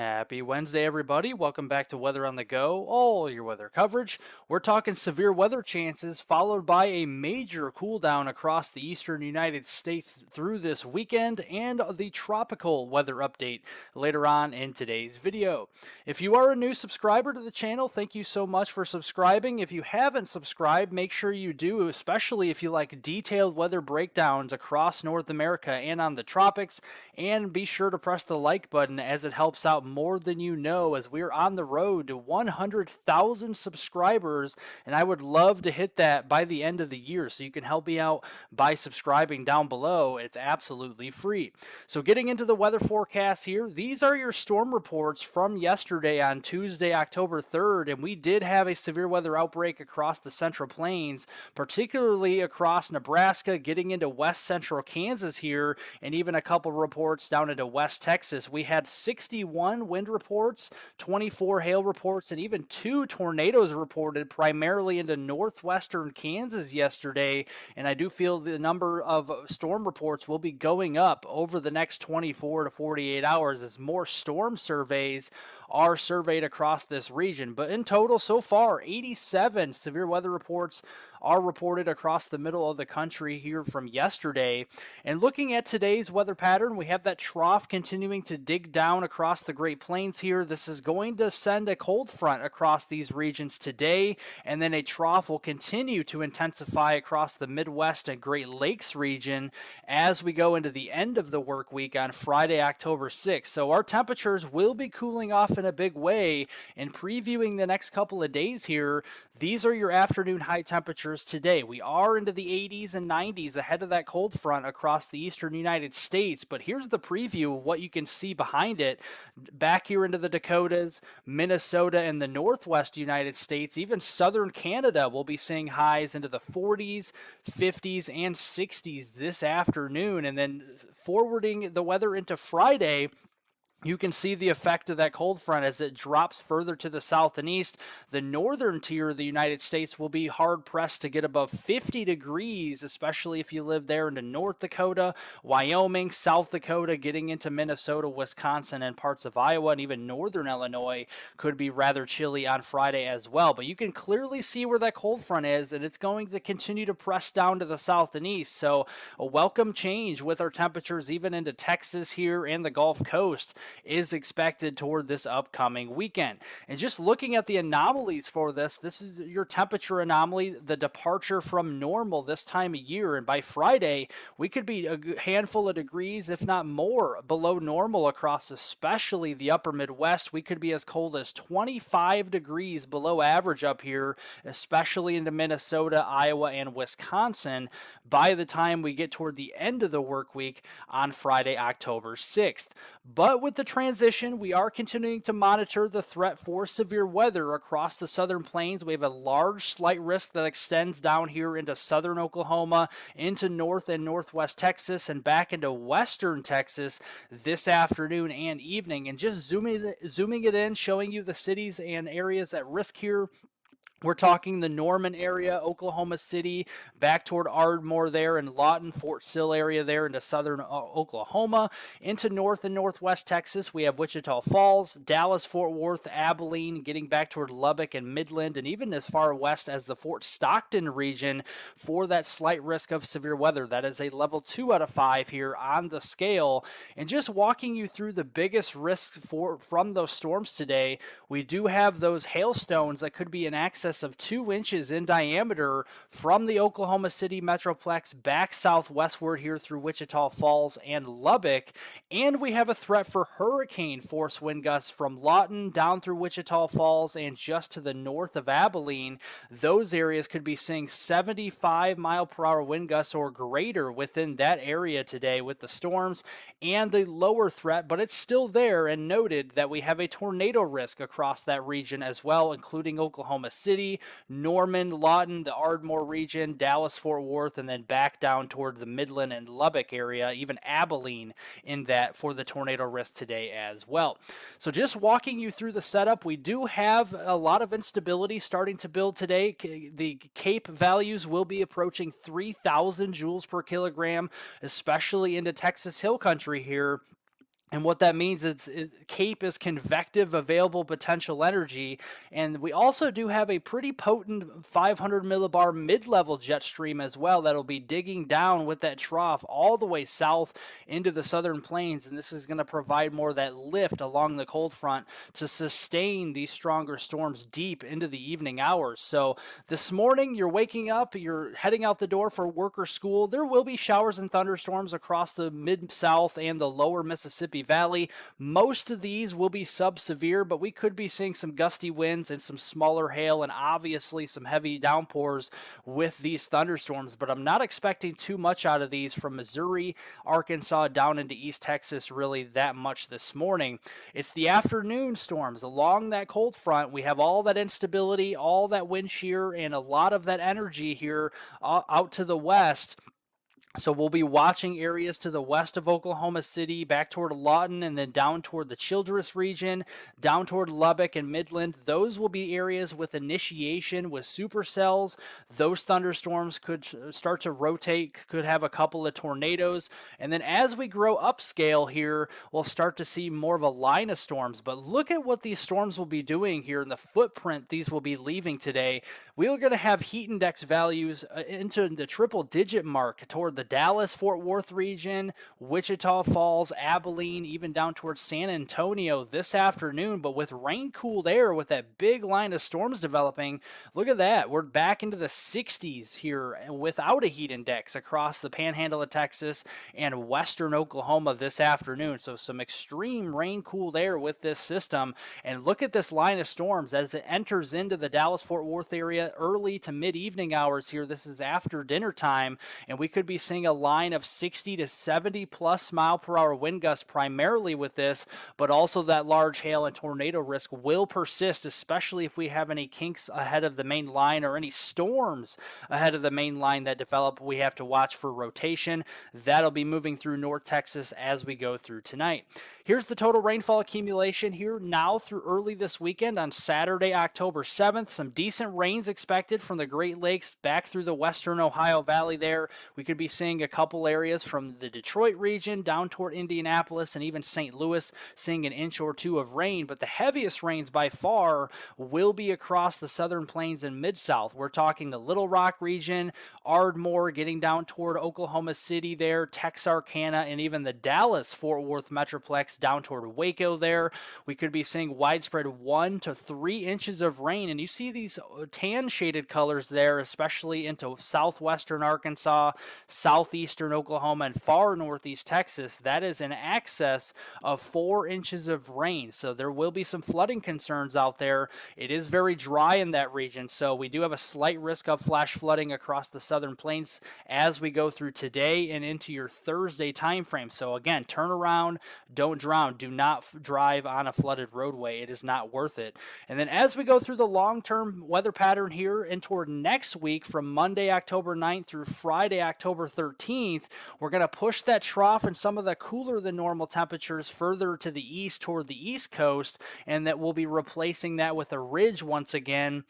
Happy Wednesday, everybody. Welcome back to Weather on the Go, all your weather coverage. We're talking severe weather chances, followed by a major cool down across the eastern United States through this weekend, and the tropical weather update later on in today's video. If you are a new subscriber to the channel, thank you so much for subscribing. If you haven't subscribed, make sure you do, especially if you like detailed weather breakdowns across North America and on the tropics. And be sure to press the like button as it helps out more than you know as we're on the road to 100,000 subscribers. And I would love to hit that by the end of the year. So you can help me out by subscribing down below. It's absolutely free. So getting into the weather forecast here, these are your storm reports from yesterday on Tuesday, October 3rd. And we did have a severe weather outbreak across the Central Plains, particularly across Nebraska, getting into west central Kansas here, and even a couple reports down into West Texas. We had 61 wind reports, 24 hail reports, and even 2 tornadoes reported primarily into northwestern Kansas yesterday. And I do feel the number of storm reports will be going up over the next 24 to 48 hours as more storm surveys are surveyed across this region. But in total, so far, 87 severe weather reports are reported across the middle of the country here from yesterday. And looking at today's weather pattern, we have that trough continuing to dig down across the Great Plains here. This is going to send a cold front across these regions today, and then a trough will continue to intensify across the Midwest and Great Lakes region as we go into the end of the work week on Friday, October 6th. So our temperatures will be cooling off in a big way. And previewing the next couple of days here, these are your afternoon high temperatures today. We are into the 80s and 90s ahead of that cold front across the eastern United States. But here's the preview of what you can see behind it. Back here into the Dakotas, Minnesota, and the northwest United States, even southern Canada will be seeing highs into the 40s, 50s, and 60s this afternoon. And then forwarding the weather into Friday, you can see the effect of that cold front as it drops further to the south and east. The northern tier of the United States will be hard pressed to get above 50 degrees, especially if you live there into North Dakota, Wyoming, South Dakota, getting into Minnesota, Wisconsin, and parts of Iowa, and even northern Illinois could be rather chilly on Friday as well. But you can clearly see where that cold front is, and it's going to continue to press down to the south and east. So a welcome change with our temperatures even into Texas here and the Gulf Coast is expected toward this upcoming weekend. And just looking at the anomalies for this is your temperature anomaly, the departure from normal this time of year. And by Friday, we could be a handful of degrees, if not more, below normal across especially the upper Midwest. We could be as cold as 25 degrees below average up here, especially into Minnesota, Iowa, and Wisconsin by the time we get toward the end of the work week on Friday, October 6th. But with the transition, we are continuing to monitor the threat for severe weather across the southern plains. We have a large slight risk that extends down here into southern Oklahoma, into north and northwest Texas, and back into western Texas this afternoon and evening. And just zooming it in, showing you the cities and areas at risk here. We're talking the Norman area, Oklahoma City, back toward Ardmore there, and Lawton, Fort Sill area there into southern Oklahoma. Into north and northwest Texas, we have Wichita Falls, Dallas, Fort Worth, Abilene, getting back toward Lubbock and Midland, and even as far west as the Fort Stockton region for that slight risk of severe weather. That is a level 2 out of 5 here on the scale. And just walking you through the biggest risks from those storms today, we do have those hailstones that could be in excess of 2 inches in diameter from the Oklahoma City Metroplex back southwestward here through Wichita Falls and Lubbock. And we have a threat for hurricane force wind gusts from Lawton down through Wichita Falls and just to the north of Abilene. Those areas could be seeing 75-mile-per-hour wind gusts or greater within that area today with the storms and the lower threat, but it's still there, and noted that we have a tornado risk across that region as well, including Oklahoma City, Norman, Lawton, the Ardmore region, Dallas, Fort Worth, and then back down toward the Midland and Lubbock area, even Abilene in that for the tornado risk today as well. So just walking you through the setup, we do have a lot of instability starting to build today. The Cape values will be approaching 3,000 joules per kilogram, especially into Texas Hill Country here. And what that means is CAPE is convective available potential energy. And we also do have a pretty potent 500 millibar mid-level jet stream as well that'll be digging down with that trough all the way south into the southern plains. And this is going to provide more of that lift along the cold front to sustain these stronger storms deep into the evening hours. So this morning, you're waking up, you're heading out the door for work or school. There will be showers and thunderstorms across the mid-south and the lower Mississippi Valley. Most of these will be sub-severe, but we could be seeing some gusty winds and some smaller hail and obviously some heavy downpours with these thunderstorms. But I'm not expecting too much out of these from Missouri, Arkansas, down into East Texas really that much this morning. It's the afternoon storms along that cold front. We have all that instability, all that wind shear, and a lot of that energy here out to the west. So we'll be watching areas to the west of Oklahoma City, back toward Lawton, and then down toward the Childress region, down toward Lubbock and Midland. Those will be areas with initiation with supercells. Those thunderstorms could start to rotate, could have a couple of tornadoes. And then as we grow upscale here, we'll start to see more of a line of storms. But look at what these storms will be doing here and the footprint these will be leaving today. We are going to have heat index values into the triple digit mark toward the Dallas, Fort Worth region, Wichita Falls, Abilene, even down towards San Antonio this afternoon. But with rain cooled air, with that big line of storms developing, look at that. We're back into the 60s here without a heat index across the panhandle of Texas and western Oklahoma this afternoon. So some extreme rain cooled air with this system. And look at this line of storms as it enters into the Dallas, Fort Worth area early to mid evening hours here. This is after dinner time, and we could be seeing a line of 60 to 70 plus mile per hour wind gusts primarily with this, but also that large hail and tornado risk will persist, especially if we have any kinks ahead of the main line or any storms ahead of the main line that develop. We have to watch for rotation. That'll be moving through North Texas as we go through tonight. Here's the total rainfall accumulation here now through early this weekend on Saturday, October 7th. Some decent rains expected from the Great Lakes back through the western Ohio Valley there. We could be seeing a couple areas from the Detroit region down toward Indianapolis and even St. Louis seeing an inch or two of rain. But the heaviest rains by far will be across the southern plains and mid-south. We're talking the Little Rock region, Ardmore, getting down toward Oklahoma City there, Texarkana, and even the Dallas-Fort Worth Metroplex down toward Waco there. We could be seeing widespread 1 to 3 inches of rain. And you see these tan shaded colors there, especially into southwestern Arkansas, southeastern Oklahoma, and far northeast Texas. That is in excess of 4 inches of rain. So there will be some flooding concerns out there. It is very dry in that region, so we do have a slight risk of flash flooding across the southern plains as we go through today and into your Thursday time frame. So again, turn around, don't drown, do not drive on a flooded roadway. It is not worth it. And then as we go through the long-term weather pattern here and toward next week from Monday, October 9th through Friday, October 13th, we're going to push that trough and some of the cooler than normal temperatures further to the east toward the east coast, and that we'll be replacing that with a ridge once again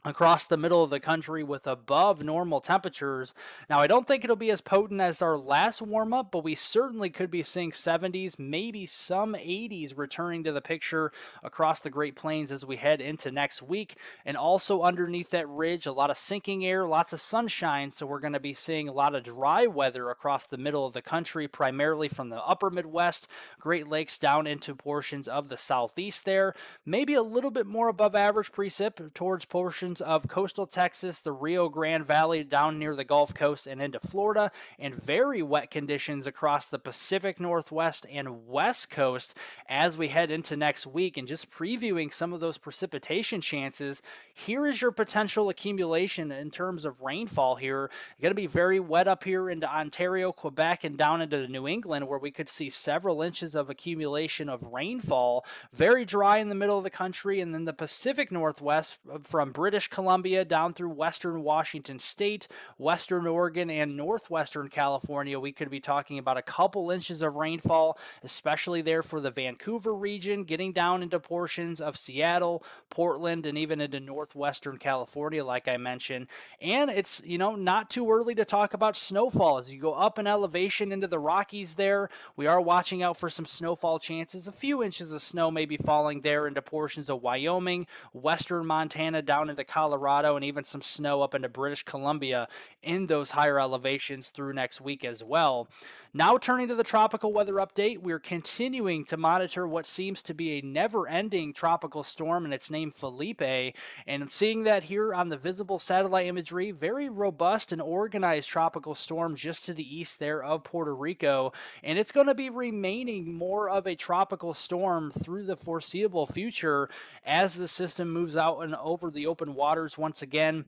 across the middle of the country with above normal temperatures. Now, I don't think it'll be as potent as our last warm-up, but we certainly could be seeing 70s, maybe some 80s returning to the picture across the Great Plains as we head into next week. And also underneath that ridge, a lot of sinking air, lots of sunshine, so we're going to be seeing a lot of dry weather across the middle of the country, primarily from the upper Midwest, Great Lakes down into portions of the southeast there. Maybe a little bit more above average precip towards portions of coastal Texas, the Rio Grande Valley down near the Gulf Coast and into Florida, and very wet conditions across the Pacific Northwest and West Coast as we head into next week. And just previewing some of those precipitation chances, here is your potential accumulation in terms of rainfall here. Going to be very wet up here into Ontario, Quebec, and down into New England, where we could see several inches of accumulation of rainfall. Very dry in the middle of the country, and then the Pacific Northwest from British British Columbia down through western Washington state, western Oregon, and northwestern California. We could be talking about a couple inches of rainfall, especially there for the Vancouver region, getting down into portions of Seattle, Portland, and even into northwestern California, like I mentioned. And it's, not too early to talk about snowfall. As you go up in elevation into the Rockies there, we are watching out for some snowfall chances. A few inches of snow may be falling there into portions of Wyoming, western Montana, down into Colorado, and even some snow up into British Columbia in those higher elevations through next week as well. Now turning to the tropical weather update, we're continuing to monitor what seems to be a never-ending tropical storm, and it's named Felipe. And seeing that here on the visible satellite imagery, very robust and organized tropical storm just to the east there of Puerto Rico. And it's going to be remaining more of a tropical storm through the foreseeable future as the system moves out and over the open waters once again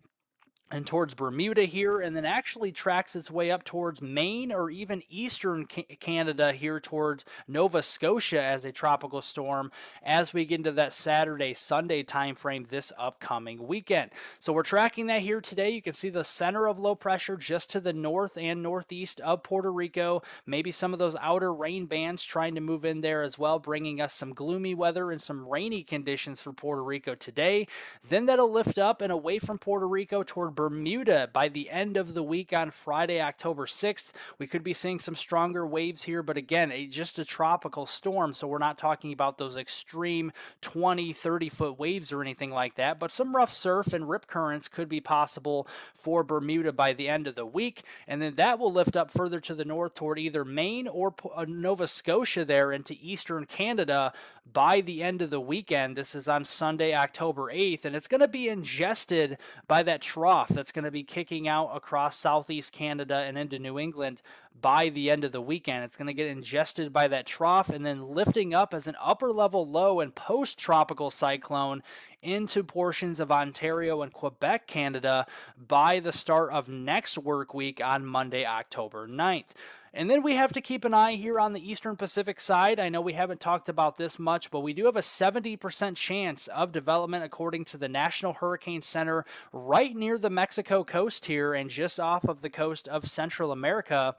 and towards Bermuda here, and then actually tracks its way up towards Maine or even eastern Canada here towards Nova Scotia as a tropical storm as we get into that Saturday, Sunday time frame this upcoming weekend. So we're tracking that here today. You can see the center of low pressure just to the north and northeast of Puerto Rico. Maybe some of those outer rain bands trying to move in there as well, bringing us some gloomy weather and some rainy conditions for Puerto Rico today. Then that'll lift up and away from Puerto Rico toward Bermuda by the end of the week on Friday, October 6th. We could be seeing some stronger waves here, but again, just a tropical storm, so we're not talking about those extreme 20, 30-foot waves or anything like that, but some rough surf and rip currents could be possible for Bermuda by the end of the week, and then that will lift up further to the north toward either Maine or Nova Scotia there into eastern Canada by the end of the weekend. This is on Sunday, October 8th, and it's going to be ingested by that trough that's going to be kicking out across southeast Canada and into New England by the end of the weekend. It's going to get ingested by that trough and then lifting up as an upper level low and post-tropical cyclone into portions of Ontario and Quebec, Canada by the start of next work week on Monday, October 9th. And then we have to keep an eye here on the Eastern Pacific side. I know we haven't talked about this much, but we do have a 70% chance of development according to the National Hurricane Center right near the Mexico coast here and just off of the coast of Central America.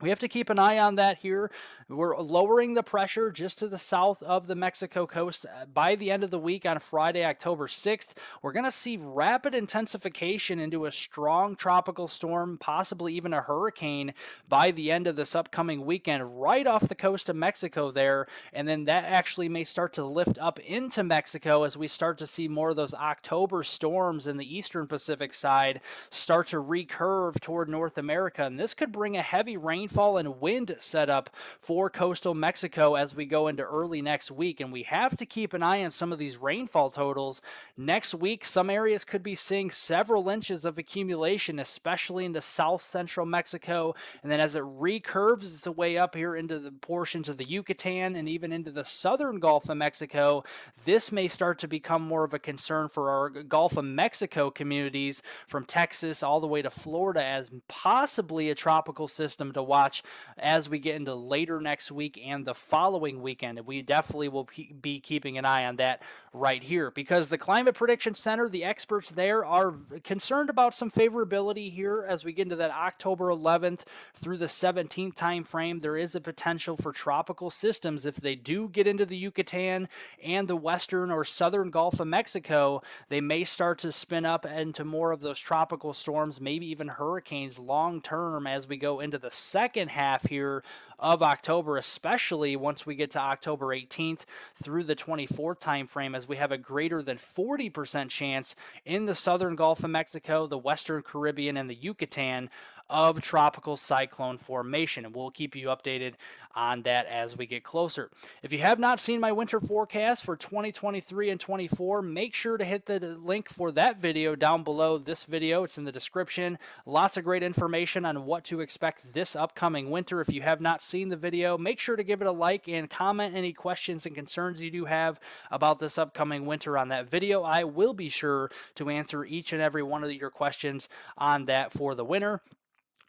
We have to keep an eye on that here. We're lowering the pressure just to the south of the Mexico coast by the end of the week on Friday, October 6th. We're going to see rapid intensification into a strong tropical storm, possibly even a hurricane by the end of this upcoming weekend, right off the coast of Mexico there. And then that actually may start to lift up into Mexico as we start to see more of those October storms in the Eastern Pacific side start to recurve toward North America. And this could bring a heavy rainfall and wind setup for coastal Mexico as we go into early next week. And we have to keep an eye on some of these rainfall totals. Next week, some areas could be seeing several inches of accumulation, especially into south central Mexico. And then as it recurves its way up here into the portions of the Yucatan and even into the southern Gulf of Mexico, this may start to become more of a concern for our Gulf of Mexico communities from Texas all the way to Florida as possibly a tropical system to watch as we get into later next week and the following weekend. And we definitely will be keeping an eye on that right here because the Climate Prediction Center, the experts there are concerned about some favorability here as we get into that October 11th through the 17th time frame. There is a potential for tropical systems if they do get into the Yucatan and the western or southern Gulf of Mexico. They may start to spin up into more of those tropical storms, maybe even hurricanes long term as we go into the second half here of October, especially once we get to October 18th through the 24th time frame, as we have a greater than 40% chance in the southern Gulf of Mexico, the western Caribbean, and the Yucatan of tropical cyclone formation. And we'll keep you updated on that as we get closer. If you have not seen my winter forecast for 2023 and 24, make sure to hit the link for that video down below this video. It's in the description. Lots of great information on what to expect this upcoming winter. If you have not seen the video, make sure to give it a like and comment any questions and concerns you do have about this upcoming winter on that video. I will be sure to answer each and every one of your questions on that for the winter.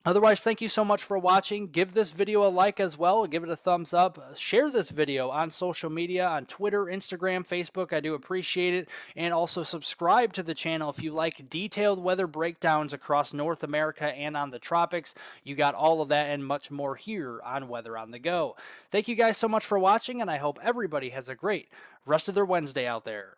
Otherwise, thank you so much for watching. Give this video a like as well. Give it a thumbs up. Share this video on social media, on Twitter, Instagram, Facebook. I do appreciate it. And also subscribe to the channel if you like detailed weather breakdowns across North America and on the tropics. You got all of that and much more here on Weather on the Go. Thank you guys so much for watching, and I hope everybody has a great rest of their Wednesday out there.